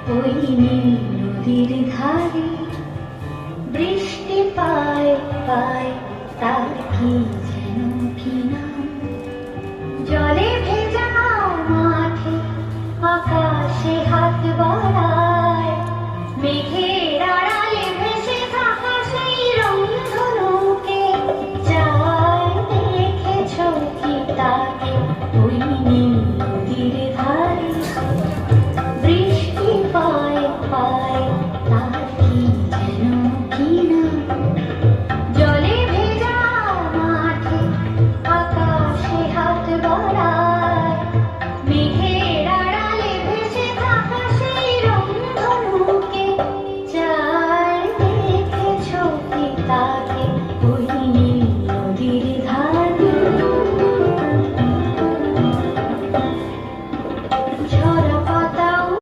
ওই নীল নদীর ধারে বৃষ্টি পায় পায়, তার কি যেন কি নাম, জলে